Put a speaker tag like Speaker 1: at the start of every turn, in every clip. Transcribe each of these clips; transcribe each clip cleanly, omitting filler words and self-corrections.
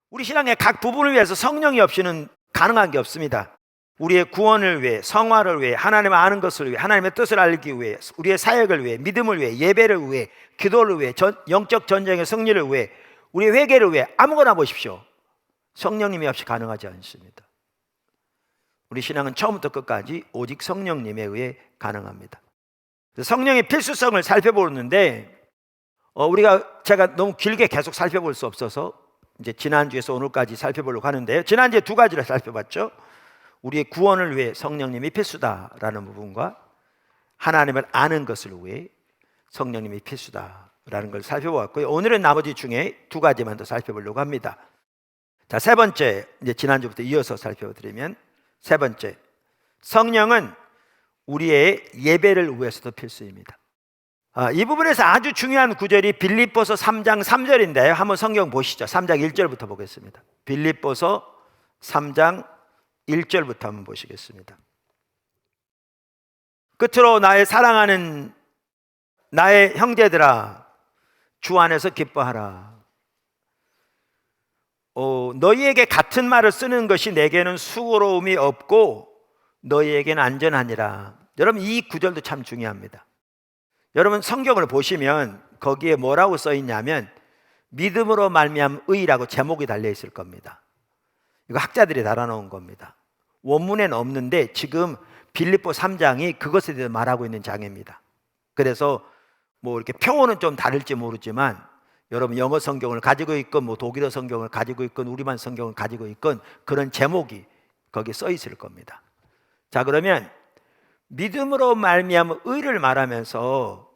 Speaker 1: 우리 신앙의 각 부분을 위해서 성령이 없이는 가능한 게 없습니다. 우리의 구원을 위해, 성화를 위해, 하나님을 아는 것을 위해, 하나님의 뜻을 알기 위해, 우리의 사역을 위해, 믿음을 위해, 예배를 위해, 기도를 위해, 영적 전쟁의 승리를 위해, 우리의 회개를 위해, 아무거나 보십시오. 성령님이 없이 가능하지 않습니다. 우리 신앙은 처음부터 끝까지 오직 성령님에 의해 가능합니다. 성령의 필수성을 살펴보는데 제가 너무 길게 계속 살펴볼 수 없어서 이제 지난주에서 오늘까지 살펴보려고 하는데요. 지난주에 두 가지를 살펴봤죠. 우리의 구원을 위해 성령님이 필수다라는 부분과 하나님을 아는 것을 위해 성령님이 필수다라는 걸 살펴보았고요. 오늘은 나머지 중에 두 가지만 더 살펴보려고 합니다. 자, 세 번째, 이제 지난주부터 이어서 살펴드리면 세 번째, 성령은 우리의 예배를 위해서도 필수입니다. 이 부분에서 아주 중요한 구절이 빌립보서 3장 3절인데요. 한번 성경 보시죠. 3장 1절부터 보겠습니다. 빌립보서 3장 1절부터 한번 보시겠습니다. 끝으로 나의 사랑하는 나의 형제들아, 주 안에서 기뻐하라. 너희에게 같은 말을 쓰는 것이 내게는 수고로움이 없고 너희에게는 안전하니라. 여러분, 이 구절도 참 중요합니다. 여러분, 성경을 보시면 거기에 뭐라고 써 있냐면 믿음으로 말미암은 의라고 제목이 달려 있을 겁니다. 이거 학자들이 달아놓은 겁니다. 원문에는 없는데 지금 빌립보 3장이 그것에 대해서 말하고 있는 장입니다. 그래서 뭐 이렇게 표어는 좀 다를지 모르지만 여러분 영어 성경을 가지고 있건 뭐 독일어 성경을 가지고 있건 우리말 성경을 가지고 있건 그런 제목이 거기 써 있을 겁니다. 자, 그러면 믿음으로 말미암은 의를 말하면서,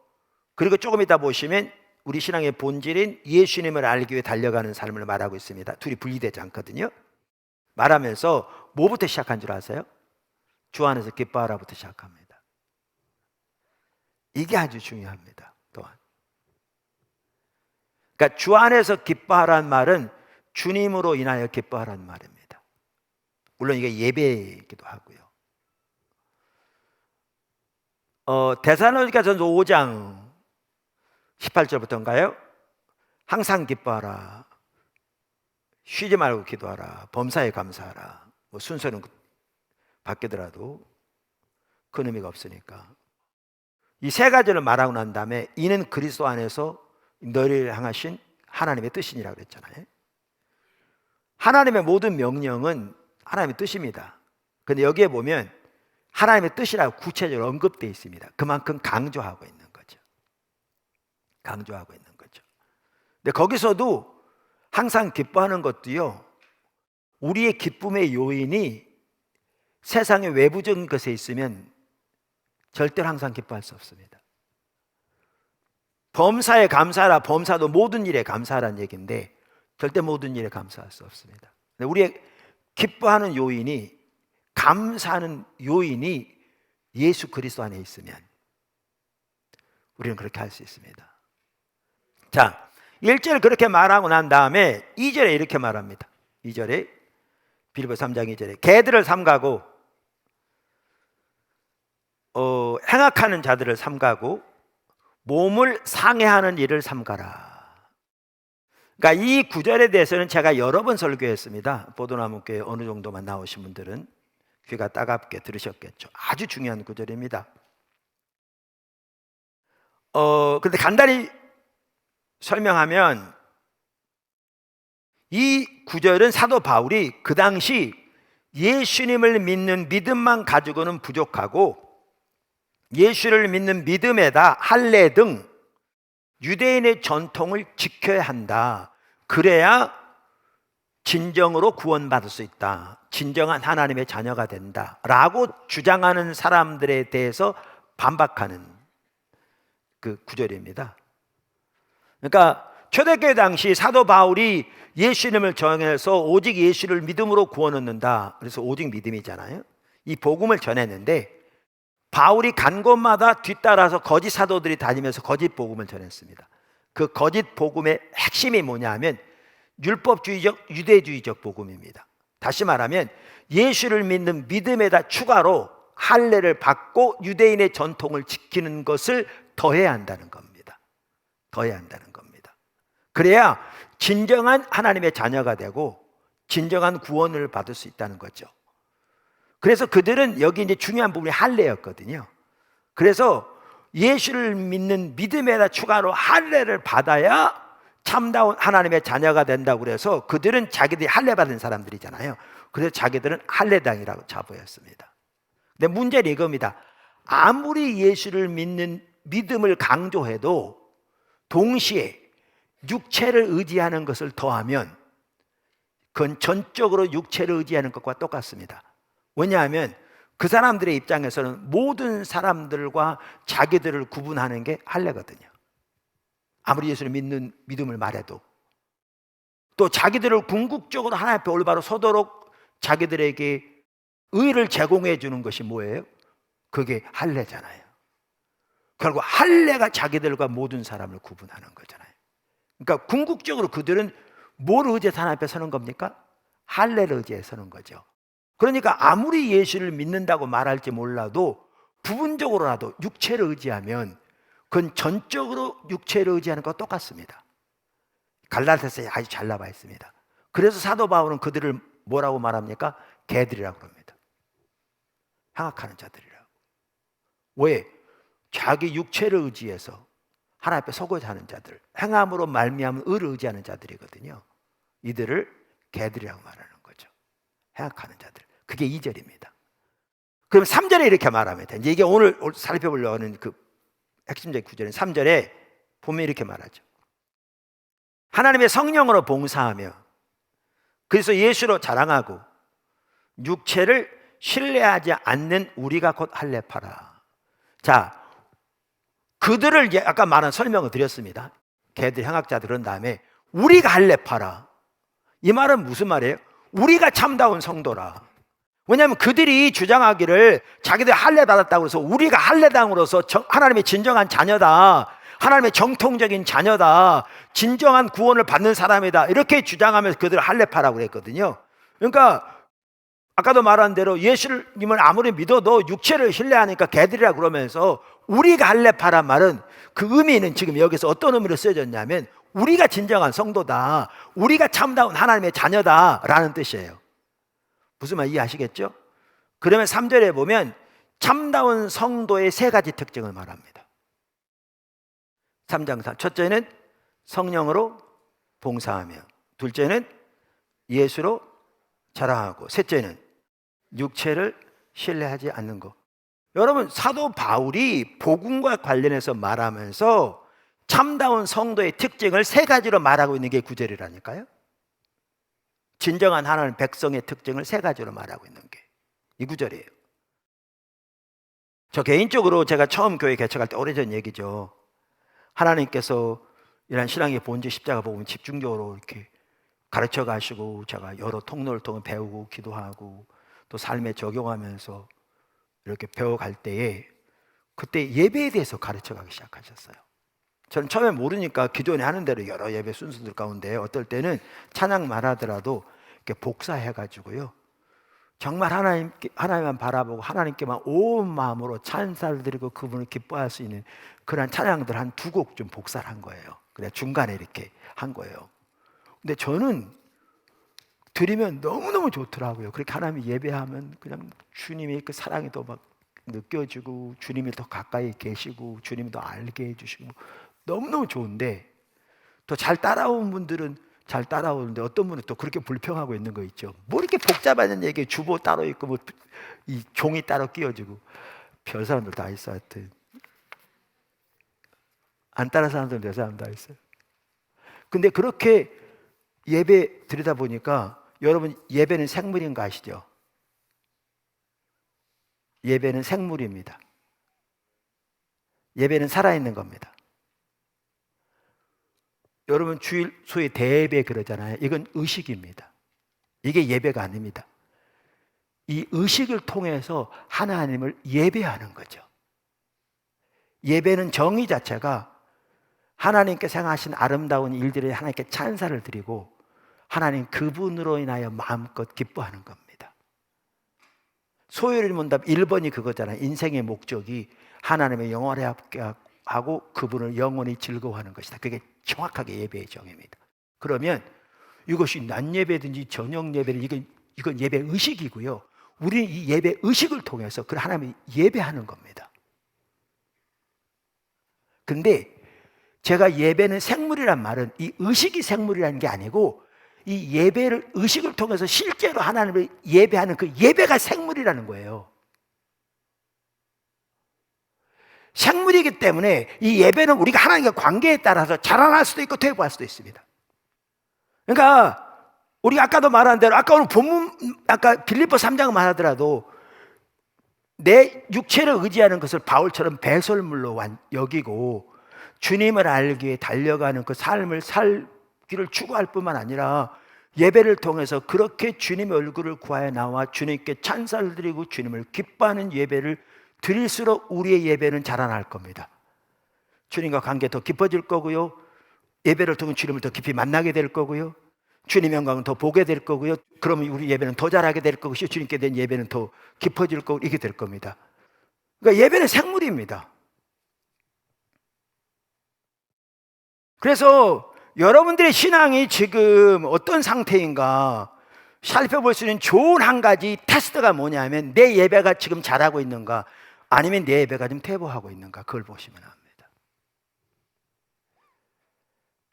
Speaker 1: 그리고 조금 이따 보시면 우리 신앙의 본질인 예수님을 알기 위해 달려가는 삶을 말하고 있습니다. 둘이 분리되지 않거든요. 말하면서 뭐부터 시작한 줄 아세요? 주 안에서 기뻐하라부터 시작합니다. 이게 아주 중요합니다. 또한 그러니까 주 안에서 기뻐하라는 말은 주님으로 인하여 기뻐하라는 말입니다. 물론 이게 예배이기도 하고요. 데살로니가전서 5장 18절부터인가요? 항상 기뻐하라, 쉬지 말고 기도하라, 범사에 감사하라. 뭐 순서는 바뀌더라도 큰 의미가 없으니까 이 세 가지를 말하고 난 다음에 이는 그리스도 안에서 너희를 향하신 하나님의 뜻이니라 그랬잖아요. 하나님의 모든 명령은 하나님의 뜻입니다. 그런데 여기에 보면 하나님의 뜻이라고 구체적으로 언급되어 있습니다. 그만큼 강조하고 있는 거죠. 강조하고 있는 거죠. 근데 거기서도 항상 기뻐하는 것도요, 우리의 기쁨의 요인이 세상의 외부적인 것에 있으면 절대로 항상 기뻐할 수 없습니다. 범사에 감사하라, 범사도 모든 일에 감사하라는 얘기인데 절대 모든 일에 감사할 수 없습니다. 근데 우리의 기뻐하는 요인이, 감사하는 요인이 예수 그리스도 안에 있으면 우리는 그렇게 할 수 있습니다. 자, 1절 그렇게 말하고 난 다음에 2절에 이렇게 말합니다. 2절에 빌립보 3장 2절에 개들을 삼가고 행악하는 자들을 삼가고 몸을 상해하는 일을 삼가라. 그러니까 이 구절에 대해서는 제가 여러 번 설교했습니다. 보도나무교회 어느 정도만 나오신 분들은 귀가 따갑게 들으셨겠죠. 아주 중요한 구절입니다. 그런데 간단히 설명하면 이 구절은 사도 바울이 그 당시 예수님을 믿는 믿음만 가지고는 부족하고 예수를 믿는 믿음에다 할례 등 유대인의 전통을 지켜야 한다. 그래야 진정으로 구원받을 수 있다. 진정한 하나님의 자녀가 된다. 라고 주장하는 사람들에 대해서 반박하는 그 구절입니다. 그러니까 초대교회 당시 사도 바울이 예수님을 정해서 오직 예수를 믿음으로 구원 얻는다. 그래서 오직 믿음이잖아요. 이 복음을 전했는데 바울이 간 곳마다 뒤따라서 거짓 사도들이 다니면서 거짓 복음을 전했습니다. 그 거짓 복음의 핵심이 뭐냐 하면 율법주의적, 유대주의적 복음입니다. 다시 말하면 예수를 믿는 믿음에다 추가로 할례를 받고 유대인의 전통을 지키는 것을 더해야 한다는 겁니다. 더해야 한다는 겁니다. 그래야 진정한 하나님의 자녀가 되고 진정한 구원을 받을 수 있다는 거죠. 그래서 그들은 여기 이제 중요한 부분이 할례였거든요. 그래서 예수를 믿는 믿음에다 추가로 할례를 받아야 참다운 하나님의 자녀가 된다고 그래서 그들은 자기들이 할례 받은 사람들이잖아요. 그래서 자기들은 할례당이라고 자부했습니다. 근데 문제는 이겁니다. 아무리 예수를 믿는 믿음을 강조해도 동시에 육체를 의지하는 것을 더하면 그건 전적으로 육체를 의지하는 것과 똑같습니다. 왜냐하면 그 사람들의 입장에서는 모든 사람들과 자기들을 구분하는 게 할례거든요. 아무리 예수를 믿는 믿음을 말해도 또 자기들을 궁극적으로 하나님 앞에 올바로 서도록 자기들에게 의를 제공해 주는 것이 뭐예요? 그게 할례잖아요. 결국 할례가 자기들과 모든 사람을 구분하는 거잖아요. 그러니까 궁극적으로 그들은 뭘 의지해서 하나님 앞에 서는 겁니까? 할례를 의지해서 서는 거죠. 그러니까 아무리 예수를 믿는다고 말할지 몰라도 부분적으로라도 육체를 의지하면 그건 전적으로 육체를 의지하는 것과 똑같습니다. 갈라디아서에 아주 잘 나와 있습니다. 그래서 사도 바울은 그들을 뭐라고 말합니까? 개들이라고 합니다. 향악하는 자들이라고. 왜? 자기 육체를 의지해서 하나님 앞에 서고자 하는 자들, 행함으로 말미암은 의를 의지하는 자들이거든요. 이들을 개들이라고 말하는 거죠. 행악하는 자들. 그게 2절입니다. 그럼 3절에 이렇게 말합니다. 이게 오늘 살펴보려고 하는 그 핵심적인 구절인 3절에 보면 이렇게 말하죠. 하나님의 성령으로 봉사하며 그래서 예수로 자랑하고 육체를 신뢰하지 않는 우리가 곧 할례파라. 자, 그들을 아까 말한 설명을 드렸습니다. 걔들 행악자들 그런 다음에 우리가 할례파라. 이 말은 무슨 말이에요? 우리가 참다운 성도라. 왜냐하면 그들이 주장하기를 자기들 할례 받았다고 해서 우리가 할례당으로서 하나님의 진정한 자녀다, 하나님의 정통적인 자녀다, 진정한 구원을 받는 사람이다 이렇게 주장하면서 그들을 할례파라고 그랬거든요. 그러니까 아까도 말한 대로 예수님을 아무리 믿어도 육체를 신뢰하니까 걔들이라 그러면서 우리가 할례파란 말은 그 의미는 지금 여기서 어떤 의미로 쓰여졌냐면 우리가 진정한 성도다, 우리가 참다운 하나님의 자녀다라는 뜻이에요. 무슨 말 이해하시겠죠? 그러면 3절에 보면 참다운 성도의 3가지 특징을 말합니다. 3장 3. 첫째는 성령으로 봉사하며, 둘째는 예수로 자랑하고, 셋째는 육체를 신뢰하지 않는 것. 여러분, 사도 바울이 복음과 관련해서 말하면서 참다운 성도의 특징을 3가지로 말하고 있는 게 9절이라니까요. 진정한 하나님 백성의 특징을 3가지로 말하고 있는 게 이 9절이에요. 저 개인적으로 제가 처음 교회 개척할 때 오래전 얘기죠. 하나님께서 이런 신앙의 본질 십자가 복음을 집중적으로 이렇게 가르쳐 가시고 제가 여러 통로를 통해 배우고 기도하고 또 삶에 적용하면서 이렇게 배워갈 때에 그때 예배에 대해서 가르쳐 가기 시작하셨어요. 저는 처음에 모르니까 기존에 하는 대로 여러 예배 순서들 가운데 어떨 때는 찬양 말하더라도 이렇게 복사해가지고요. 정말 하나님만 바라보고 하나님께만 온 마음으로 찬사를 드리고 그분을 기뻐할 수 있는 그런 찬양들 한 2곡 좀 복사를 한 거예요. 그래 중간에 이렇게 한 거예요. 근데 저는 드리면 너무너무 좋더라고요. 그렇게 하나님 예배하면 그냥 주님의 그 사랑이 더 막 느껴지고 주님이 더 가까이 계시고 주님이 더 알게 해주시고 너무너무 좋은데 또 잘 따라온 분들은 잘 따라오는데 어떤 분은 또 그렇게 불평하고 있는 거 있죠. 뭐 이렇게 복잡한 얘기 주보 따로 있고 뭐 이 종이 따로 끼워지고 별 사람들 다 있어. 하여튼 안 따라 사람들 내 사람 다 있어요. 근데 그렇게 예배 드리다 보니까 여러분 예배는 생물인 거 아시죠? 예배는 생물입니다. 예배는 살아있는 겁니다. 여러분 주일 소위 대예배 그러잖아요. 이건 의식입니다. 이게 예배가 아닙니다. 이 의식을 통해서 하나님을 예배하는 거죠. 예배는 정의 자체가 하나님께서 행하신 아름다운 일들에 하나님께 찬사를 드리고 하나님 그분으로 인하여 마음껏 기뻐하는 겁니다. 소요리 문답 1번이 그거잖아요. 인생의 목적이 하나님의 영원히 하고 그분을 영원히 즐거워하는 것이다. 그게 정확하게 예배의 정의입니다. 그러면 이것이 낮 예배든지 저녁 예배든 이건 예배 의식이고요. 우리는 이 예배 의식을 통해서 그 하나님을 예배하는 겁니다. 근데 제가 예배는 생물이란 말은 이 의식이 생물이라는 게 아니고 이 예배를 의식을 통해서 실제로 하나님을 예배하는 그 예배가 생물이라는 거예요. 생물이기 때문에 이 예배는 우리가 하나님과 관계에 따라서 자라날 수도 있고 퇴보할 수도 있습니다. 그러니까 우리가 아까도 말한 대로 아까 오늘 본문 아까 빌립보 3장 말하더라도 내 육체를 의지하는 것을 바울처럼 배설물로 여기고 주님을 알기 위해 달려가는 그 삶을 살기를 추구할 뿐만 아니라 예배를 통해서 그렇게 주님의 얼굴을 구하여 나와 주님께 찬사를 드리고 주님을 기뻐하는 예배를 드릴수록 우리의 예배는 자라날 겁니다. 주님과 관계 더 깊어질 거고요. 예배를 통해 주님을 더 깊이 만나게 될 거고요. 주님의 영광을 더 보게 될 거고요. 그러면 우리 예배는 더 잘하게 될 거고 주님께 대한 예배는 더 깊어질 거고 이게 될 겁니다. 그러니까 예배는 생물입니다. 그래서 여러분들의 신앙이 지금 어떤 상태인가 살펴볼 수 있는 좋은 한 가지 테스트가 뭐냐면 내 예배가 지금 잘하고 있는가 아니면 내 예배가 좀 퇴보하고 있는가 그걸 보시면 합니다.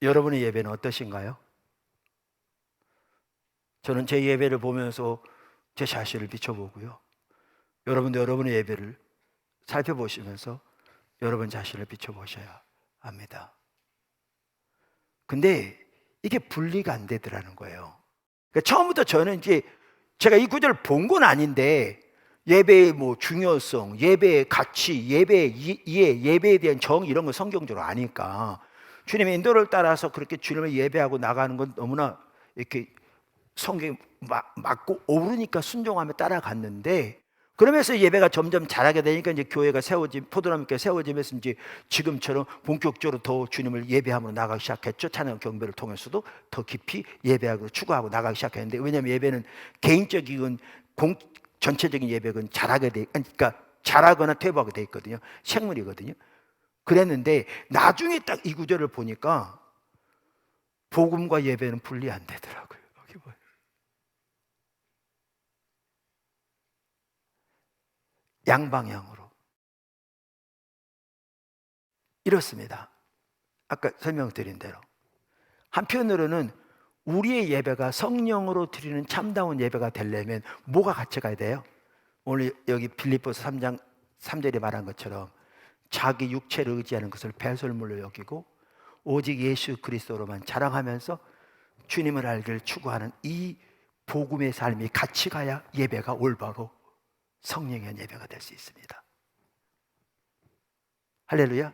Speaker 1: 여러분의 예배는 어떠신가요? 저는 제 예배를 보면서 제 자신을 비춰보고요. 여러분도 여러분의 예배를 살펴보시면서 여러분 자신을 비춰보셔야 합니다. 근데 이게 분리가 안 되더라는 거예요. 그러니까 처음부터 저는 이제 제가 이 구절을 본 건 아닌데 예배의 뭐 중요성, 예배의 가치, 예배의 이해, 예배에 대한 정 이런 거 성경적으로 아니까 주님의 인도를 따라서 그렇게 주님을 예배하고 나가는 건 너무나 이렇게 성경에 맞고 오르니까 순종하며 따라갔는데 그러면서 예배가 점점 잘하게 되니까 이제 교회가 포도나무교회가 세워지면서 이제 지금처럼 본격적으로 더 주님을 예배함으로 나가기 시작했죠. 찬양 경배를 통해서도 더 깊이 예배하고 추구하고 나가기 시작했는데 왜냐하면 예배는 개인적이건 전체적인 예배는 그러니까 잘하거나 퇴보하게 돼 있거든요. 생물이거든요. 그랬는데 나중에 딱 이 구절을 보니까 복음과 예배는 분리 안 되더라고요. 여기 보여요. 양방향으로 이렇습니다. 아까 설명드린 대로 한편으로는 우리의 예배가 성령으로 드리는 참다운 예배가 되려면 뭐가 같이 가야 돼요? 오늘 여기 빌립보서 3장 3절에 말한 것처럼 자기 육체를 의지하는 것을 배설물로 여기고 오직 예수 그리스도로만 자랑하면서 주님을 알기를 추구하는 이 복음의 삶이 같이 가야 예배가 올바로 성령의 예배가 될 수 있습니다. 할렐루야.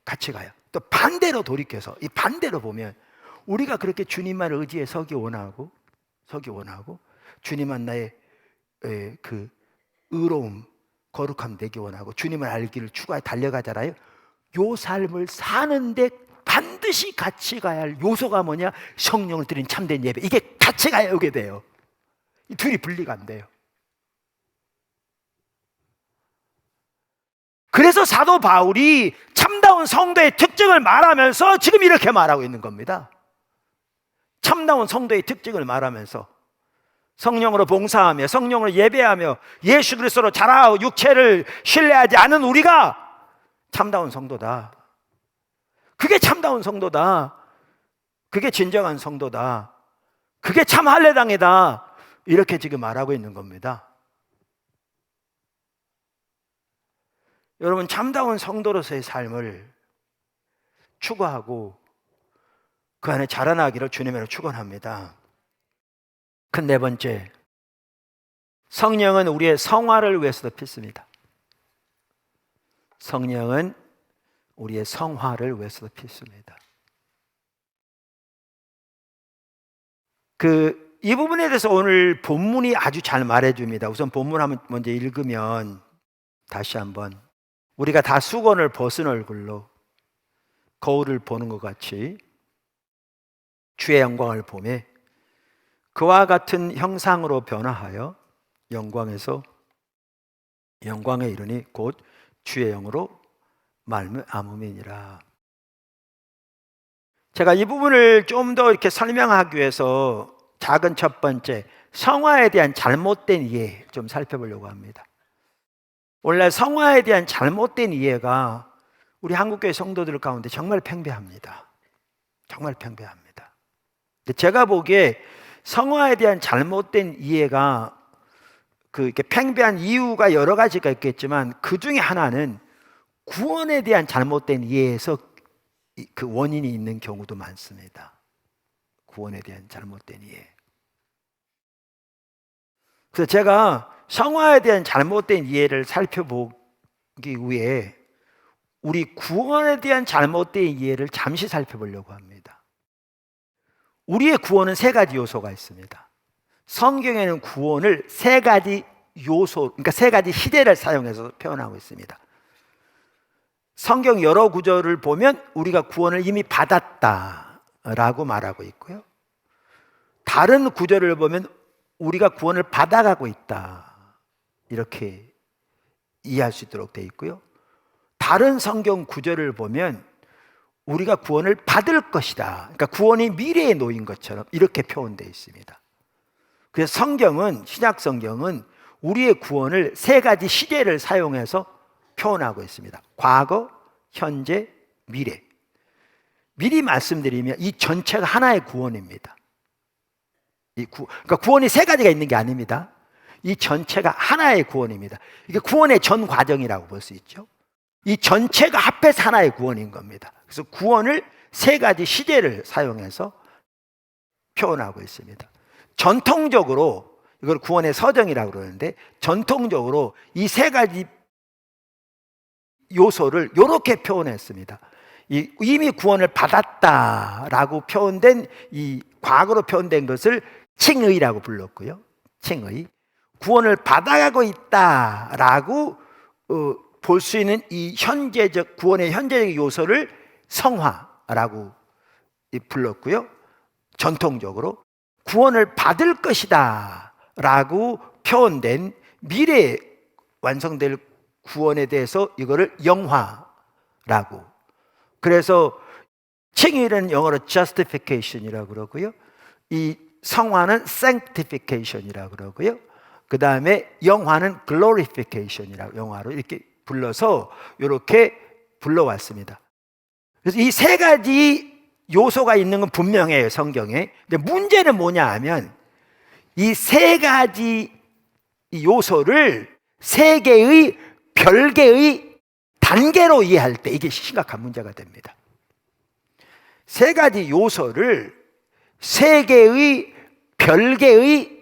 Speaker 1: 같이 가요. 또 반대로 돌이켜서 이 반대로 보면 우리가 그렇게 주님만 의지해 서기 원하고 주님만 나의 그 의로움 거룩함 되기 원하고 주님을 알기를 추구하여 달려가잖아요. 요 삶을 사는데 반드시 같이 가야 할 요소가 뭐냐? 성령을 드린 참된 예배. 이게 같이 가야 오게 돼요. 이 둘이 분리가 안 돼요. 그래서 사도 바울이 참다운 성도의 특징을 말하면서 지금 이렇게 말하고 있는 겁니다. 참다운 성도의 특징을 말하면서 성령으로 봉사하며 성령으로 예배하며 예수 그리스도로 자라고 육체를 신뢰하지 않은 우리가 참다운 성도다. 그게 참다운 성도다. 그게 진정한 성도다. 그게 참 할례당이다. 이렇게 지금 말하고 있는 겁니다. 여러분 참다운 성도로서의 삶을 추구하고 그 안에 자라나기를 주님으로 축원합니다. 큰 네 번째, 성령은 우리의 성화를 위해서도 필수입니다. 성령은 우리의 성화를 위해서도 필수입니다. 이 부분에 대해서 오늘 본문이 아주 잘 말해줍니다. 우선 본문 한번 먼저 읽으면 다시 한번 우리가 다 수건을 벗은 얼굴로 거울을 보는 것 같이 주의 영광을 보매 그와 같은 형상으로 변화하여 영광에서 영광에 이르니 곧 주의 영으로 말미암음이니라. 제가 이 부분을 좀 더 이렇게 설명하기 위해서 작은 첫 번째, 성화에 대한 잘못된 이해 좀 살펴보려고 합니다. 원래 성화에 대한 잘못된 이해가 우리 한국교회 성도들 가운데 정말 팽배합니다. 정말 팽배합니다. 근데 제가 보기에 성화에 대한 잘못된 이해가 이렇게 팽배한 이유가 여러 가지가 있겠지만 그 중에 하나는 구원에 대한 잘못된 이해에서 그 원인이 있는 경우도 많습니다. 구원에 대한 잘못된 이해. 그래서 제가 성화에 대한 잘못된 이해를 살펴보기 위해 우리 구원에 대한 잘못된 이해를 잠시 살펴보려고 합니다. 우리의 구원은 세 가지 요소가 있습니다. 성경에는 구원을 세 가지 요소, 그러니까 세 가지 시대를 사용해서 표현하고 있습니다. 성경 여러 구절을 보면 우리가 구원을 이미 받았다라고 말하고 있고요. 다른 구절을 보면 우리가 구원을 받아가고 있다 이렇게 이해할 수 있도록 되어 있고요. 다른 성경 구절을 보면 우리가 구원을 받을 것이다, 그러니까 구원이 미래에 놓인 것처럼 이렇게 표현되어 있습니다. 그래서 성경은, 신약 성경은 우리의 구원을 세 가지 시대를 사용해서 표현하고 있습니다. 과거, 현재, 미래. 미리 말씀드리면 이 전체가 하나의 구원입니다. 그러니까 구원이 세 가지가 있는 게 아닙니다. 이 전체가 하나의 구원입니다. 이게 구원의 전 과정이라고 볼 수 있죠. 이 전체가 합해서 하나의 구원인 겁니다. 그래서 구원을 세 가지 시대를 사용해서 표현하고 있습니다. 전통적으로 이걸 구원의 서정이라고 그러는데, 전통적으로 이 세 가지 요소를 이렇게 표현했습니다. 이미 구원을 받았다라고 표현된, 이 과거로 표현된 것을 칭의라고 불렀고요. 칭의. 구원을 받아가고 있다라고 볼 수 있는 이 현재적, 구원의 현재적 요소를 성화라고 불렀고요. 전통적으로 구원을 받을 것이다 라고 표현된 미래에 완성될 구원에 대해서 이거를 영화라고, 그래서 칭의는 영어로 justification이라고 그러고요, 이 성화는 sanctification이라고 그러고요, 그 다음에 영화는 glorification이라고 영화로 이렇게 불러서 이렇게 불러왔습니다. 그래서 이 세 가지 요소가 있는 건 분명해요, 성경에. 근데 문제는 뭐냐 하면 이 세 가지 요소를 세 개의 별개의 단계로 이해할 때 이게 심각한 문제가 됩니다. 세 가지 요소를 세 개의 별개의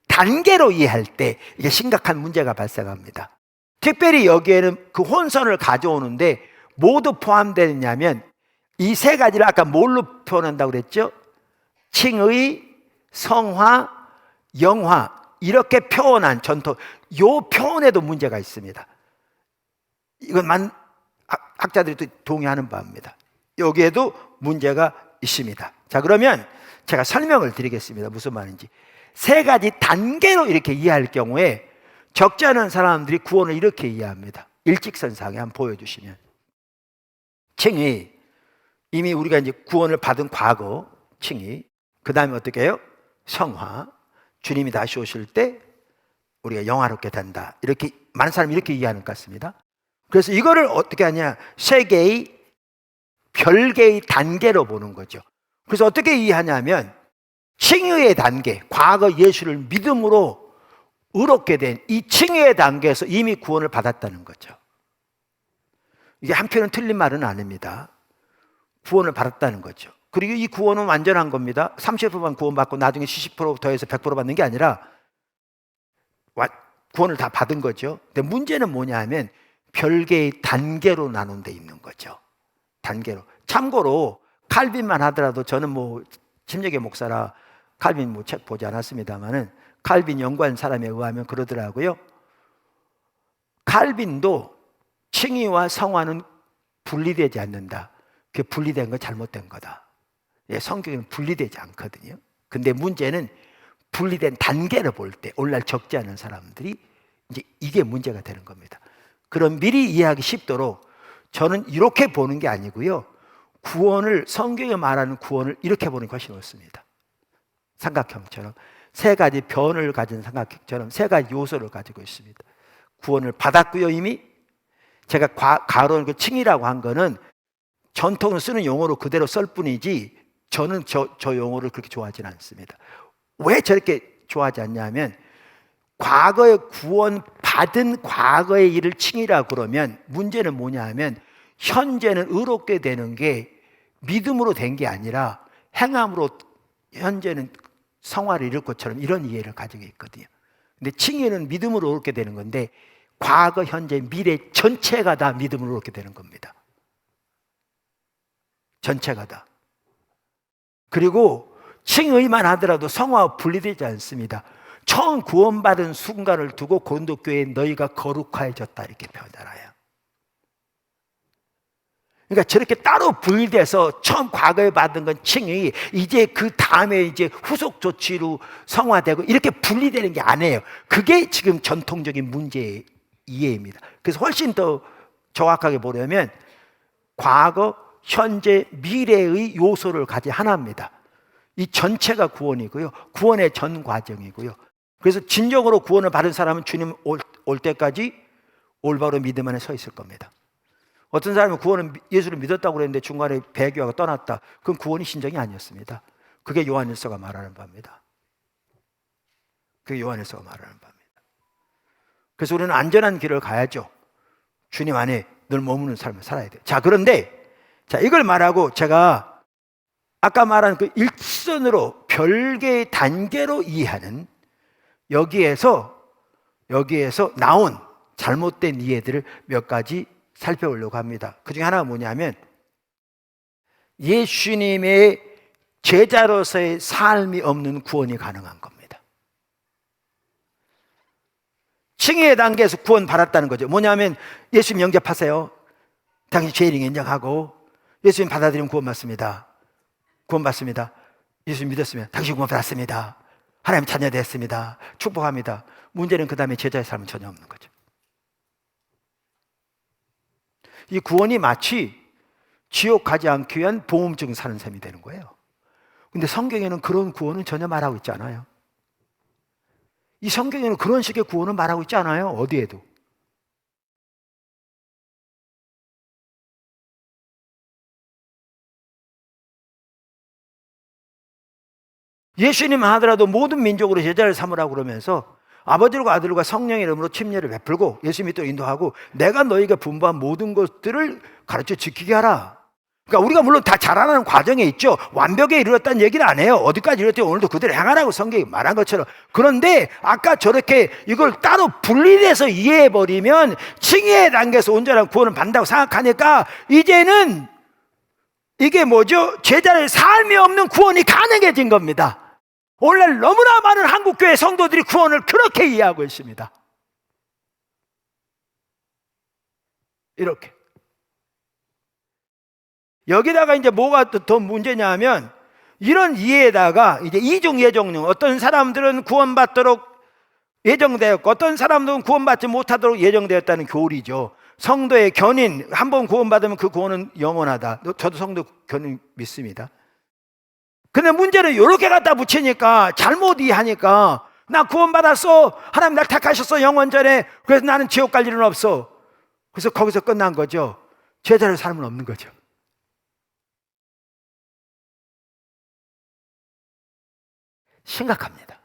Speaker 1: 단계로 이해할 때 이게 심각한 문제가 발생합니다. 특별히 여기에는 그 혼선을 가져오는데 모두 포함되느냐면 이 세 가지를 아까 뭘로 표현한다고 그랬죠? 칭의, 성화, 영화, 이렇게 표현한 전통, 요 표현에도 문제가 있습니다. 이건 학자들이 동의하는 바입니다. 여기에도 문제가 있습니다. 자, 그러면 제가 설명을 드리겠습니다. 무슨 말인지. 세 가지 단계로 이렇게 이해할 경우에 적지 않은 사람들이 구원을 이렇게 이해합니다. 일직선상에 한번 보여주시면, 칭의, 이미 우리가 이제 구원을 받은 과거 칭의, 그 다음에 어떻게 해요? 성화, 주님이 다시 오실 때 우리가 영화롭게 된다, 이렇게 많은 사람이 이렇게 이해하는 것 같습니다. 그래서 이거를 어떻게 하냐, 세 개의 별개의 단계로 보는 거죠. 그래서 어떻게 이해하냐면 칭의의 단계, 과거 예수를 믿음으로 의롭게 된 이 칭의의 단계에서 이미 구원을 받았다는 거죠. 이게 한편은 틀린 말은 아닙니다. 구원을 받았다는 거죠. 그리고 이 구원은 완전한 겁니다. 30%만 구원받고 나중에 70% 더해서 100% 받는 게 아니라 구원을 다 받은 거죠. 근데 문제는 뭐냐 하면 별개의 단계로 나눈 데 있는 거죠. 단계로. 참고로 칼빈만 하더라도, 저는 뭐 침례교 목사라 칼빈 뭐 책 보지 않았습니다만은 칼빈 연구한 사람에 의하면 그러더라고요. 칼빈도 칭의와 성화는 분리되지 않는다. 그게 분리된 건 잘못된 거다. 예, 성경에는 분리되지 않거든요. 근데 문제는 분리된 단계를 볼 때 오늘날 적지 않은 사람들이 이제 이게 문제가 되는 겁니다. 그럼 미리 이해하기 쉽도록 저는 이렇게 보는 게 아니고요, 구원을, 성경에 말하는 구원을 이렇게 보는 것이 옳습니다. 삼각형처럼 세 가지 변을 가진 삼각형처럼 세 가지 요소를 가지고 있습니다. 구원을 받았고요. 이미 제가 가로는 그 칭이라고 한 거는 전통을 쓰는 용어로 그대로 쓸 뿐이지 저는 저 용어를 그렇게 좋아하지는 않습니다. 왜 저렇게 좋아하지 않냐면 과거에 구원 받은 과거의 일을 칭이라고 그러면 문제는 뭐냐 하면 현재는 의롭게 되는 게 믿음으로 된 게 아니라 행함으로 현재는 성화를 이룰 것처럼 이런 이해를 가지고 있거든요. 근데 칭의는 믿음으로 의롭게 되는 건데 과거, 현재, 미래 전체가 다 믿음으로 의롭게 되는 겁니다. 전체가 다. 그리고 칭의만 하더라도 성화와 분리되지 않습니다. 처음 구원받은 순간을 두고 고린도 교회에 너희가 거룩해졌다 이렇게 표현하나요. 그러니까 저렇게 따로 분리돼서 처음 과거에 받은 건 칭의, 이제 그 다음에 이제 후속 조치로 성화되고 이렇게 분리되는 게 아니에요. 그게 지금 전통적인 문제의 이해입니다. 그래서 훨씬 더 정확하게 보려면 과거, 현재, 미래의 요소를 가진 하나입니다. 이 전체가 구원이고요. 구원의 전 과정이고요. 그래서 진정으로 구원을 받은 사람은 주님 올 때까지 올바로 믿음 안에 서 있을 겁니다. 어떤 사람은 구원은 예수를 믿었다고 그랬는데 중간에 배교하고 떠났다. 그건 구원이 신정이 아니었습니다. 그게 요한일서가 말하는 바입니다. 그게 요한일서가 말하는 바입니다. 그래서 우리는 안전한 길을 가야죠. 주님 안에 늘 머무는 삶을 살아야 돼요. 자, 그런데 이걸 말하고 제가 아까 말한 그 일선으로 별개의 단계로 이해하는 여기에서 나온 잘못된 이해들을 몇 가지 살펴보려고 합니다. 그 중에 하나가 뭐냐면 예수님의 제자로서의 삶이 없는 구원이 가능한 겁니다. 칭의의 단계에서 구원 받았다는 거죠. 뭐냐면 예수님 영접하세요. 당신 죄인을 인정하고 예수님 받아들이면 구원 받습니다. 구원 받습니다. 예수님 믿었으면 당신 구원 받았습니다. 하나님 자녀 됐습니다. 축복합니다. 문제는 그 다음에 제자의 삶은 전혀 없는 거죠. 이 구원이 마치 지옥 가지 않기 위한 보험증 사는 셈이 되는 거예요. 근데 성경에는 그런 구원은 전혀 말하고 있지 않아요. 이 성경에는 그런 식의 구원은 말하고 있지 않아요. 어디에도. 예수님 하더라도 모든 민족으로 제자를 삼으라고 그러면서 아버지와 아들과 성령의 이름으로 침례를 베풀고 예수님이 또 인도하고 내가 너희가 분부한 모든 것들을 가르쳐 지키게 하라. 그러니까 우리가 물론 다 자라나는 과정에 있죠. 완벽에 이르렀다는 얘기는 안 해요. 어디까지 이르렀지 오늘도 그대로 행하라고 성경이 말한 것처럼. 그런데 아까 저렇게 이걸 따로 분리해서 이해해버리면 칭의의 단계에서 온전한 구원을 받는다고 생각하니까 이제는 이게 뭐죠? 제자의 삶이 없는 구원이 가능해진 겁니다. 오늘날 너무나 많은 한국교회 성도들이 구원을 그렇게 이해하고 있습니다. 이렇게. 여기다가 이제 뭐가 더 문제냐 하면 이런 이해에다가 이제 이중 예정론, 어떤 사람들은 구원받도록 예정되었고 어떤 사람들은 구원받지 못하도록 예정되었다는 교리죠. 성도의 견인, 한 번 구원받으면 그 구원은 영원하다. 저도 성도 견인 믿습니다. 근데 문제는 이렇게 갖다 붙이니까 잘못 이해하니까 나 구원받았어. 하나님 날 택하셨어. 영원전에. 그래서 나는 지옥 갈 일은 없어. 그래서 거기서 끝난 거죠. 제자의 삶은 없는 거죠. 심각합니다.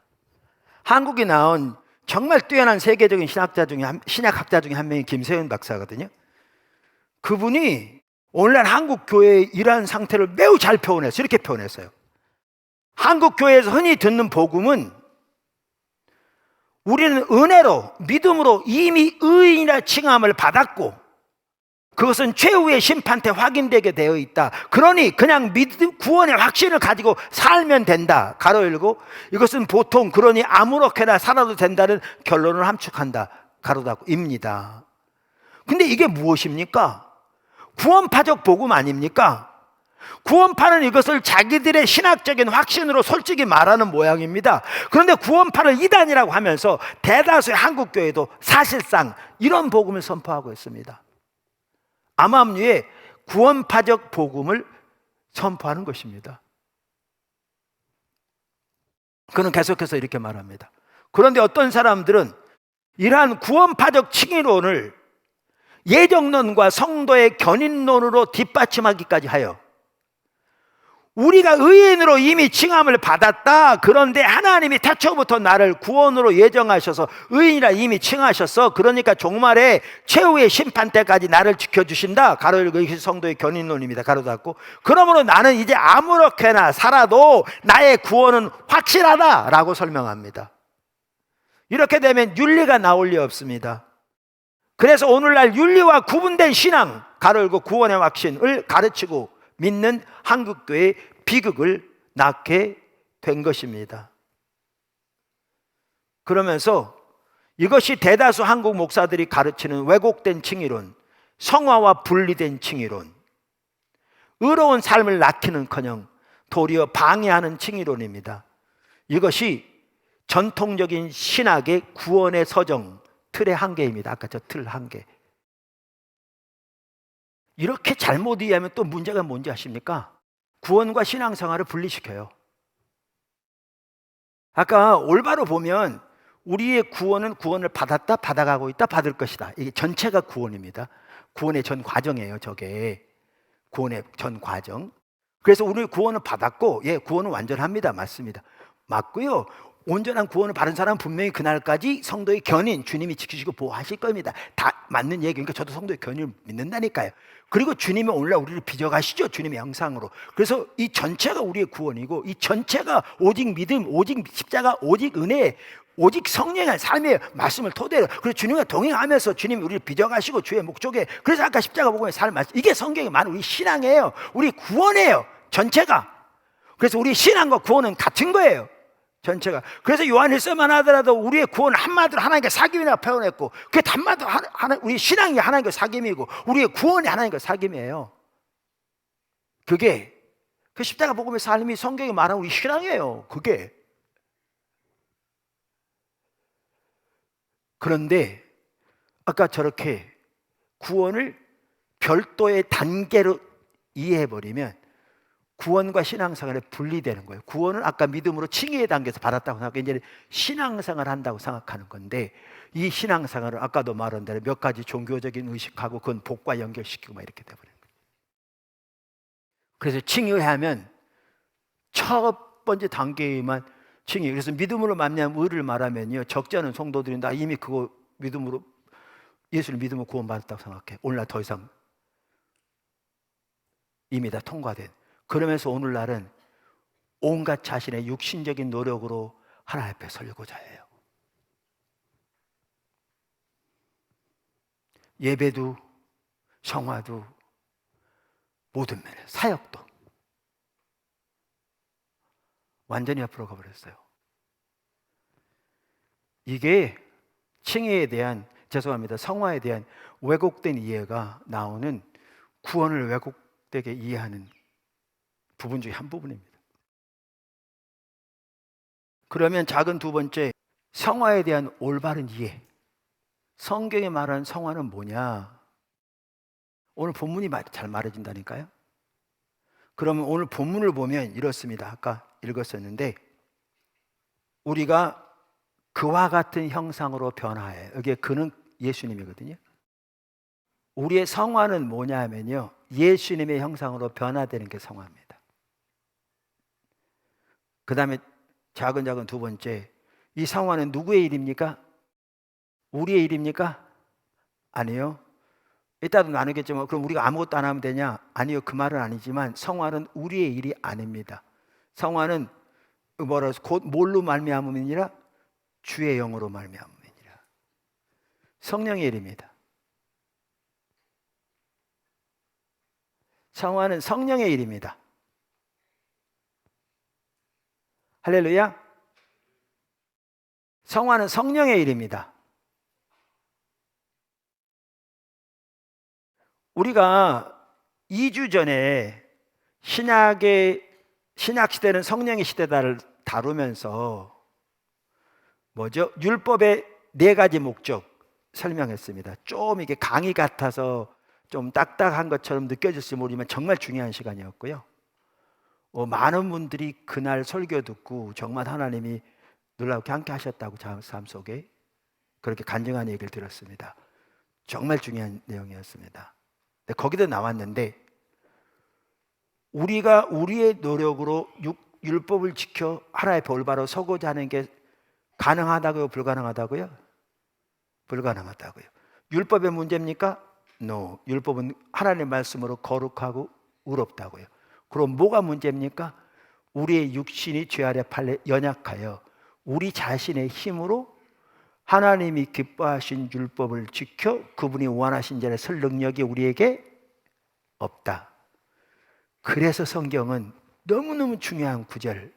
Speaker 1: 한국에 나온 정말 뛰어난 세계적인 신학학자 중에 한 명이 김세윤 박사거든요. 그분이 오늘날 한국 교회의 이러한 상태를 매우 잘 표현했어요. 이렇게 표현했어요. 한국 교회에서 흔히 듣는 복음은 우리는 은혜로 믿음으로 이미 의인이라 칭함을 받았고 그것은 최후의 심판 때 확인되게 되어 있다. 그러니 그냥 믿음 구원의 확신을 가지고 살면 된다. 가로 열고 이것은 보통 그러니 아무렇게나 살아도 된다는 결론을 함축한다. 가로 닫고입니다. 근데 이게 무엇입니까? 구원파적 복음 아닙니까? 구원파는 이것을 자기들의 신학적인 확신으로 솔직히 말하는 모양입니다. 그런데 구원파를 이단이라고 하면서 대다수의 한국교회도 사실상 이런 복음을 선포하고 있습니다. 암암리에 구원파적 복음을 선포하는 것입니다. 그는 계속해서 이렇게 말합니다. 그런데 어떤 사람들은 이러한 구원파적 칭의론을 예정론과 성도의 견인론으로 뒷받침하기까지 하여 우리가 의인으로 이미 칭함을 받았다. 그런데 하나님이 태초부터 나를 구원으로 예정하셔서 의인이라 이미 칭하셨어. 그러니까 종말에 최후의 심판 때까지 나를 지켜주신다. 가로 열고 이것이 성도의 견인론입니다. 가로 닫고. 그러므로 나는 이제 아무렇게나 살아도 나의 구원은 확실하다 라고 설명합니다. 이렇게 되면 윤리가 나올 리 없습니다. 그래서 오늘날 윤리와 구분된 신앙, 가로 열고 구원의 확신을 가르치고 믿는 한국교회의 비극을 낳게 된 것입니다. 그러면서 이것이 대다수 한국 목사들이 가르치는 왜곡된 칭의론, 성화와 분리된 칭의론, 의로운 삶을 낳기는커녕 도리어 방해하는 칭의론입니다. 이것이 전통적인 신학의 구원의 서정, 틀의 한계입니다. 아까 저 틀 한계. 이렇게 잘못 이해하면 또 문제가 뭔지 아십니까? 구원과 신앙생활을 분리시켜요. 아까 올바로 보면 우리의 구원은 구원을 받았다, 받아가고 있다, 받을 것이다. 이게 전체가 구원입니다. 구원의 전 과정이에요. 저게 구원의 전 과정. 그래서 우리 구원을 받았고, 예, 구원은 완전합니다. 맞습니다. 맞고요. 온전한 구원을 받은 사람은 분명히 그날까지 성도의 견인, 주님이 지키시고 보호하실 겁니다. 다 맞는 얘기니까 저도 성도의 견인을 믿는다니까요. 그리고 주님이 오늘날 우리를 빚어가시죠. 주님의 형상으로. 그래서 이 전체가 우리의 구원이고, 이 전체가 오직 믿음, 오직 십자가, 오직 은혜, 오직 성령의 삶의 말씀을 토대로, 그리고 주님과 동행하면서 주님이 우리를 빚어가시고 주의 목적에, 그래서 아까 십자가 복음의 삶을 말씀, 이게 성경에 많은 우리 신앙이에요. 우리 구원이에요. 전체가. 그래서 우리 신앙과 구원은 같은 거예요. 전체가. 그래서 요한일서만 하더라도 우리의 구원 한마디로 하나님께 사귐이라고 표현했고, 그게 한마디로 우리 신앙이 하나님께 사귐이고 우리의 구원이 하나님께 사귐이에요. 그게 그 십자가 복음의 삶이 성경이 말하는 우리 신앙이에요. 그게. 그런데 아까 저렇게 구원을 별도의 단계로 이해해버리면 구원과 신앙생활에 분리되는 거예요. 구원은 아까 믿음으로 칭의의 단계에서 받았다고 생각하고 이제 신앙생활을 한다고 생각하는 건데, 이 신앙생활을 아까도 말한 대로 몇 가지 종교적인 의식하고 그건 복과 연결시키고 막 이렇게 돼버리는 거예요. 그래서 칭의하면 첫 번째 단계에만 칭의. 그래서 믿음으로 말미암아 의를 말하면요, 적지 않은 성도들이 나 이미 그거 믿음으로, 예수를 믿음으로 구원받았다고 생각해. 오늘날 더 이상 이미 다 통과된. 그러면서 오늘날은 온갖 자신의 육신적인 노력으로 하나님 앞에 서려고자 해요. 예배도 성화도 모든 면에, 사역도 완전히 앞으로 가버렸어요. 이게 칭의에 대한, 죄송합니다, 성화에 대한 왜곡된 이해가 나오는, 구원을 왜곡되게 이해하는 부분 중에 한 부분입니다. 그러면 작은 두 번째, 성화에 대한 올바른 이해. 성경에 말하는 성화는 뭐냐? 오늘 본문이 잘 말해진다니까요. 그러면 오늘 본문을 보면 이렇습니다. 아까 읽었었는데, 우리가 그와 같은 형상으로 변화해. 여기에 그는 예수님이거든요. 우리의 성화는 뭐냐 하면요, 예수님의 형상으로 변화되는 게 성화입니다. 그 다음에 작은 두 번째, 이 성화는 누구의 일입니까? 우리의 일입니까? 아니요. 이따도 나누겠지만, 그럼 우리가 아무것도 안 하면 되냐? 아니요, 그 말은 아니지만 성화는 우리의 일이 아닙니다. 성화는 곧 뭘로 말미암음이니라? 주의 영으로 말미암음이니라. 성령의 일입니다. 성화는 성령의 일입니다. 할렐루야. 성화는 성령의 일입니다. 우리가 2주 전에 신약시대는 성령의 시대다를 다루면서 뭐죠? 율법의 4가지 목적 설명했습니다. 좀 이게 강의 같아서 좀 딱딱한 것처럼 느껴질지 모르지만 정말 중요한 시간이었고요. 많은 분들이 그날 설교 듣고 정말 하나님이 놀랍게 함께 하셨다고 삶 속에 그렇게 간증한 얘기를 들었습니다. 정말 중요한 내용이었습니다. 근데 거기도 나왔는데, 우리가 우리의 노력으로 율법을 지켜 하나의 올바로 서고자 하는 게 가능하다고요? 불가능하다고요? 불가능하다고요. 율법의 문제입니까? No. 율법은 하나님의 말씀으로 거룩하고 의롭다고요. 그럼 뭐가 문제입니까? 우리의 육신이 죄 아래 팔려 연약하여 우리 자신의 힘으로 하나님이 기뻐하신 율법을 지켜 그분이 원하신 자를 설 능력이 우리에게 없다. 그래서 성경은 너무너무 중요한 구절,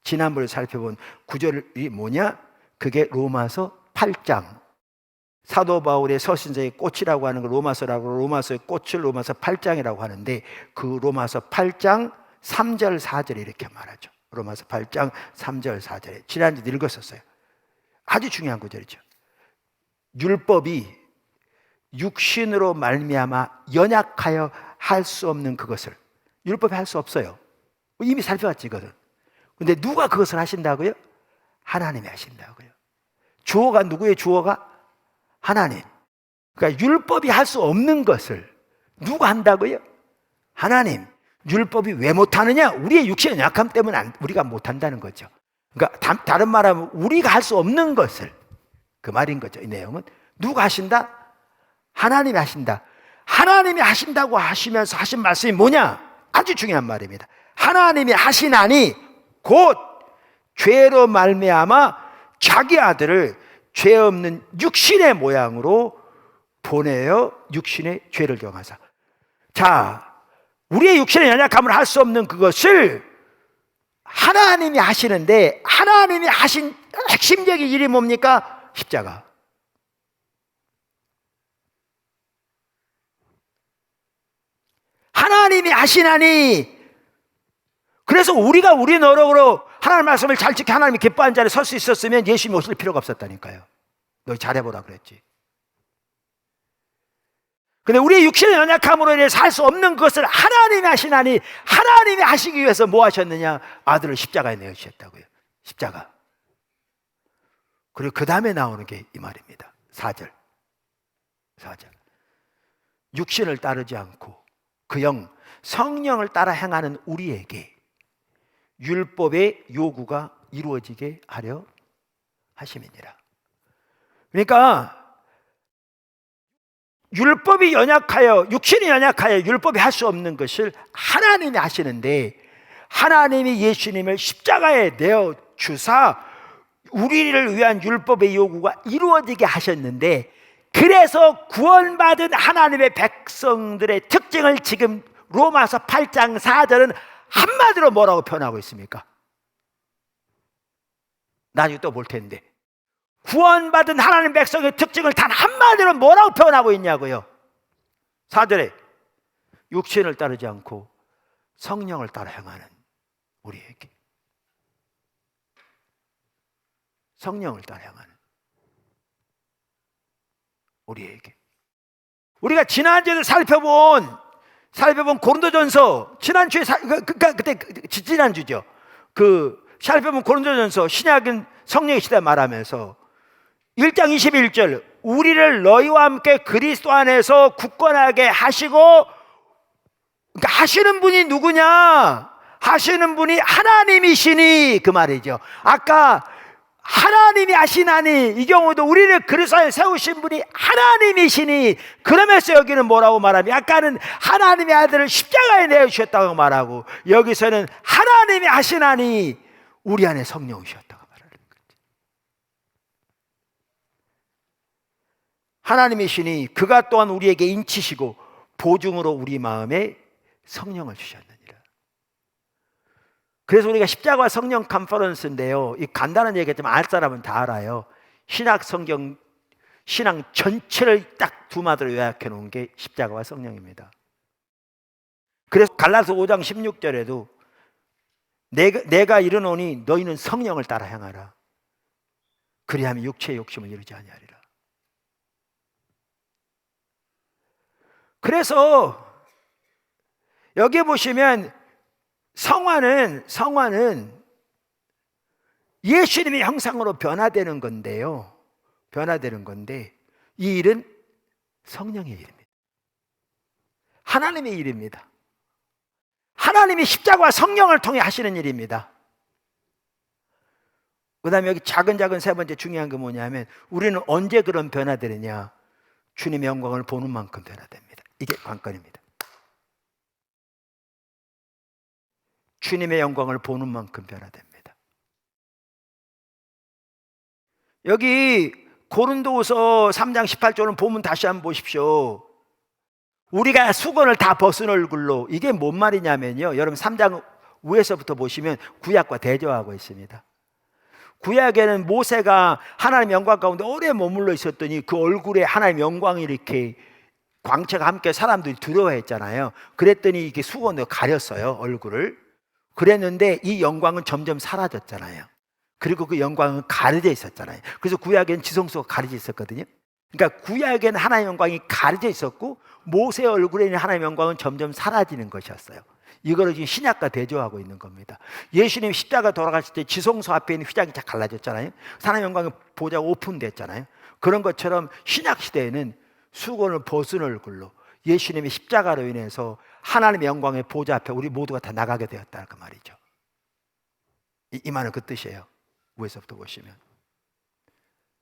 Speaker 1: 지난번에 살펴본 구절이 뭐냐? 그게 로마서 8장, 사도 바울의 서신서의 꽃이라고 하는 걸 로마서라고, 로마서의 꽃을 로마서 8장이라고 하는데, 그 로마서 8장 3절 4절에 이렇게 말하죠. 로마서 8장 3절 4절에 지난주에 읽었었어요. 아주 중요한 구절이죠. 율법이 육신으로 말미암아 연약하여 할 수 없는 그것을, 율법이 할 수 없어요. 이미 살펴봤지 이거는. 근데 누가 그것을 하신다고요? 하나님이 하신다고요. 주어가 누구의 주어가? 하나님. 그러니까 율법이 할 수 없는 것을 누가 한다고요? 하나님. 율법이 왜 못하느냐? 우리의 육신의 약함 때문에 우리가 못한다는 거죠. 그러니까 다른 말하면 우리가 할 수 없는 것을, 그 말인 거죠. 이 내용은 누가 하신다? 하나님이 하신다. 하나님이 하신다고 하시면서 하신 말씀이 뭐냐? 아주 중요한 말입니다. 하나님이 하시나니 곧 죄로 말미암아 자기 아들을 죄 없는 육신의 모양으로 보내어 육신의 죄를 정하사. 자, 우리의 육신의 연약함을 할 수 없는 그것을 하나님이 하시는데, 하나님이 하신 핵심적인 일이 뭡니까? 십자가. 하나님이 하시나니, 그래서 우리가 우리 노력으로 하나님 말씀을 잘 지켜 하나님이 기뻐하는 자리에 설 수 있었으면 예수님이 오실 필요가 없었다니까요. 너 잘해보라 그랬지. 근데 우리의 육신의 연약함으로 인해서 할 수 없는 것을 하나님이 하시나니, 하나님이 하시기 위해서 뭐 하셨느냐? 아들을 십자가에 내어주셨다고요. 십자가. 그리고 그 다음에 나오는 게 이 말입니다. 4절. 육신을 따르지 않고 그 영, 성령을 따라 행하는 우리에게 율법의 요구가 이루어지게 하려 하심이니라. 그러니까 율법이 연약하여, 육신이 연약하여 율법이 할 수 없는 것을 하나님이 하시는데, 하나님이 예수님을 십자가에 내어 주사 우리를 위한 율법의 요구가 이루어지게 하셨는데, 그래서 구원받은 하나님의 백성들의 특징을 지금 로마서 8장 4절은 한마디로 뭐라고 표현하고 있습니까? 나중에 또 볼 텐데, 구원받은 하나님 백성의 특징을 단 한마디로 뭐라고 표현하고 있냐고요? 4절에 육신을 따르지 않고 성령을 따라 행하는 우리에게, 성령을 따라 행하는 우리에게. 우리가 지난주에 살펴본 고린도전서, 지난주에 그때 지난주죠. 그 살펴본 고린도전서, 신약은 성령의 시대 말하면서 1장 21절, 우리를 너희와 함께 그리스도 안에서 굳건하게 하시고, 그러니까 하시는 분이 누구냐? 하시는 분이 하나님이시니, 그 말이죠. 아까 하나님이 하시나니, 이 경우도 우리를 그리스도 안에 세우신 분이 하나님이시니, 그러면서 여기는 뭐라고 말하면, 아까는 하나님의 아들을 십자가에 내어주셨다고 말하고, 여기서는 하나님이 하시나니 우리 안에 성령이셨다고 말하는 거죠. 하나님이시니 그가 또한 우리에게 인치시고 보증으로 우리 마음에 성령을 주셨느니라. 그래서 우리가 십자가와 성령 컨퍼런스인데요, 이 간단한 얘기지만 알 사람은 다 알아요. 신학 성경, 신앙 전체를 딱 두 마디로 요약해 놓은 게 십자가와 성령입니다. 그래서 갈라서 5장 16절에도 내가 이르노니 너희는 성령을 따라 행하라. 그리하면 육체의 욕심을 이루지 아니하리라. 그래서 여기 보시면 성화는 예수님의 형상으로 변화되는 건데요. 변화되는 건데 이 일은 성령의 일입니다. 하나님의 일입니다. 하나님이 십자가와 성령을 통해 하시는 일입니다. 그 다음에 여기 작은 세 번째 중요한 게 뭐냐면 우리는 언제 그런 변화되느냐? 주님의 영광을 보는 만큼 변화됩니다. 이게 관건입니다. 주님의 영광을 보는 만큼 변화됩니다. 여기 고린도후서 3장 18절은 보면 다시 한번 보십시오. 우리가 수건을 다 벗은 얼굴로, 이게 뭔 말이냐면요, 여러분 3장 위에서부터 보시면 구약과 대조하고 있습니다. 구약에는 모세가 하나님 영광 가운데 오래 머물러 있었더니 그 얼굴에 하나님 영광이 이렇게 광채가 함께 사람들이 두려워했잖아요. 그랬더니 이게 수건으로 가렸어요, 얼굴을. 그랬는데 이 영광은 점점 사라졌잖아요. 그리고 그 영광은 가려져 있었잖아요. 그래서 구약에는 지성소가 가려져 있었거든요. 그러니까 구약에는 하나님의 영광이 가려져 있었고 모세의 얼굴에 있는 하나님의 영광은 점점 사라지는 것이었어요. 이거를 지금 신약과 대조하고 있는 겁니다. 예수님이 십자가 돌아가실 때 지성소 앞에 있는 휘장이 다 갈라졌잖아요. 하나님의 영광의 보좌가 오픈됐잖아요. 그런 것처럼 신약 시대에는 수건을 벗은 얼굴로 예수님이 십자가로 인해서 하나님의 영광의 보좌 앞에 우리 모두가 다 나가게 되었다 그 말이죠. 이 말은 그 뜻이에요. 위에서부터 보시면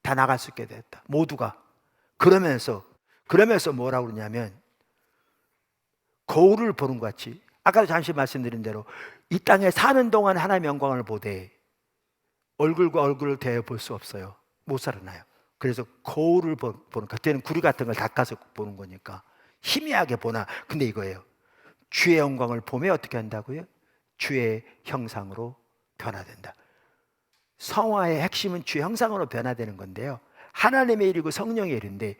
Speaker 1: 다 나갈 수 있게 됐다. 모두가. 그러면서 뭐라고 그러냐면 거울을 보는 것 같이, 아까도 잠시 말씀드린 대로 이 땅에 사는 동안 하나님의 영광을 보되 얼굴과 얼굴을 대해 볼 수 없어요. 못 살아나요. 그래서 거울을 보는, 그때는 구리 같은 걸 닦아서 보는 거니까 희미하게 보나. 근데 이거예요. 주의 영광을 보며 어떻게 한다고요? 주의 형상으로 변화된다. 성화의 핵심은 주의 형상으로 변화되는 건데요, 하나님의 일이고 성령의 일인데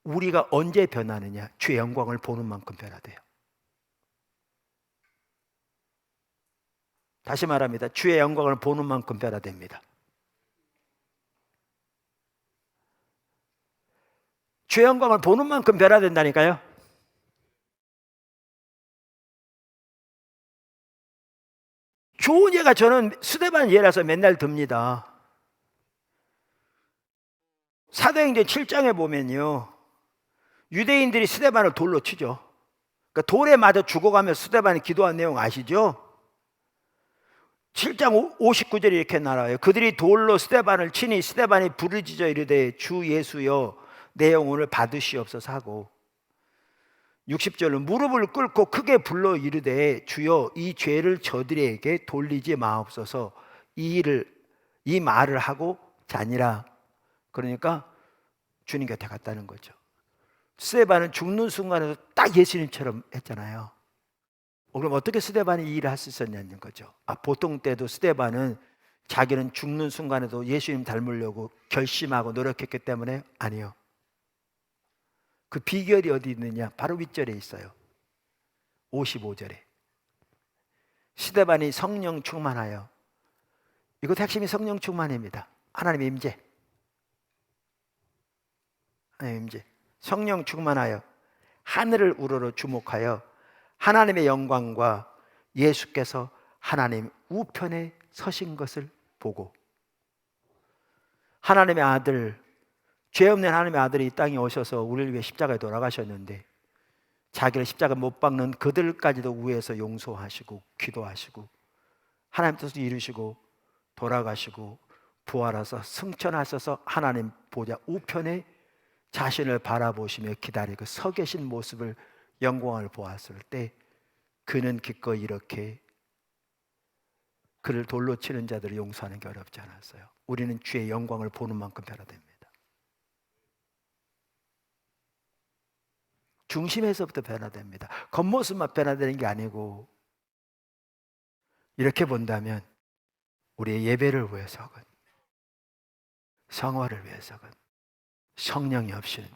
Speaker 1: 우리가 언제 변하느냐? 주의 영광을 보는 만큼 변화돼요. 다시 말합니다. 주의 영광을 보는 만큼 변화됩니다. 주의 영광을 보는 만큼 변화된다니까요. 좋은 예가 저는 스데반 예라서 맨날 듭니다. 사도행전 7장에 보면요, 유대인들이 스데반을 돌로 치죠. 그러니까 돌에 맞아 죽어가며 스데반이 기도한 내용 아시죠? 7장 59절에 이렇게 나와요. 그들이 돌로 스데반을 치니 스데반이 부르짖어 이르되 주 예수여 내 영혼을 받으시옵소서 하고, 60절은 무릎을 꿇고 크게 불러 이르되 주여 이 죄를 저들에게 돌리지 마옵소서, 이 말을 하고 자니라. 그러니까 주님 곁에 갔다는 거죠. 스데반은 죽는 순간에도 딱 예수님처럼 했잖아요. 그럼 어떻게 스데반이 이 일을 할 수 있었냐는 거죠. 보통 때도 스데반은 자기는 죽는 순간에도 예수님 닮으려고 결심하고 노력했기 때문에? 아니요. 그 비결이 어디 있느냐? 바로 윗절에 있어요. 55절에 스데반이 성령 충만하여, 이것 핵심이 성령 충만입니다. 하나님의 임재, 하나님의 임재. 성령 충만하여 하늘을 우러러 주목하여 하나님의 영광과 예수께서 하나님 우편에 서신 것을 보고, 하나님의 아들, 죄 없는 하나님의 아들이 이 땅에 오셔서 우리를 위해 십자가에 돌아가셨는데 자기를 십자가 못 박는 그들까지도 위에서 용서하시고 기도하시고 하나님 뜻을 이루시고 돌아가시고 부활하셔서 승천하셔서 하나님 보좌 우편에 자신을 바라보시며 기다리고 서 계신 모습을, 영광을 보았을 때 그는 기꺼이 이렇게 그를 돌로 치는 자들을 용서하는 게 어렵지 않았어요. 우리는 주의 영광을 보는 만큼 변화됩니다. 중심에서부터 변화됩니다. 겉모습만 변화되는 게 아니고, 이렇게 본다면 우리의 예배를 위해서건 성화를 위해서건 성령이 없이는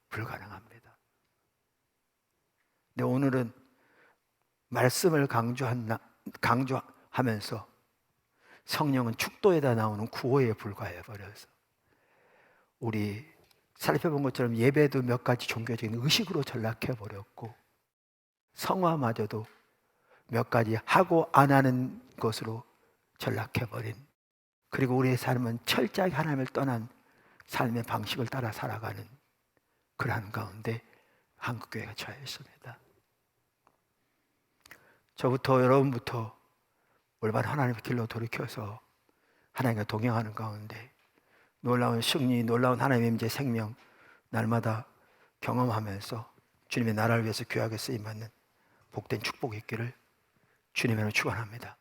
Speaker 1: 불가능합니다. 근데 오늘은 말씀을 강조하면서 성령은 축도에다 나오는 구호에 불과해버려서 우리 살펴본 것처럼 예배도 몇 가지 종교적인 의식으로 전락해버렸고 성화마저도 몇 가지 하고 안 하는 것으로 전락해버린, 그리고 우리의 삶은 철저하게 하나님을 떠난 삶의 방식을 따라 살아가는 그러한 가운데 한국교회가 처해 있습니다. 저부터 여러분부터 올바른 하나님의 길로 돌이켜서 하나님과 동행하는 가운데 놀라운 승리, 놀라운 하나님의 임재 생명 날마다 경험하면서 주님의 나라를 위해서 귀하게 쓰임받는 복된 축복이 있기를 주님으로 축원합니다.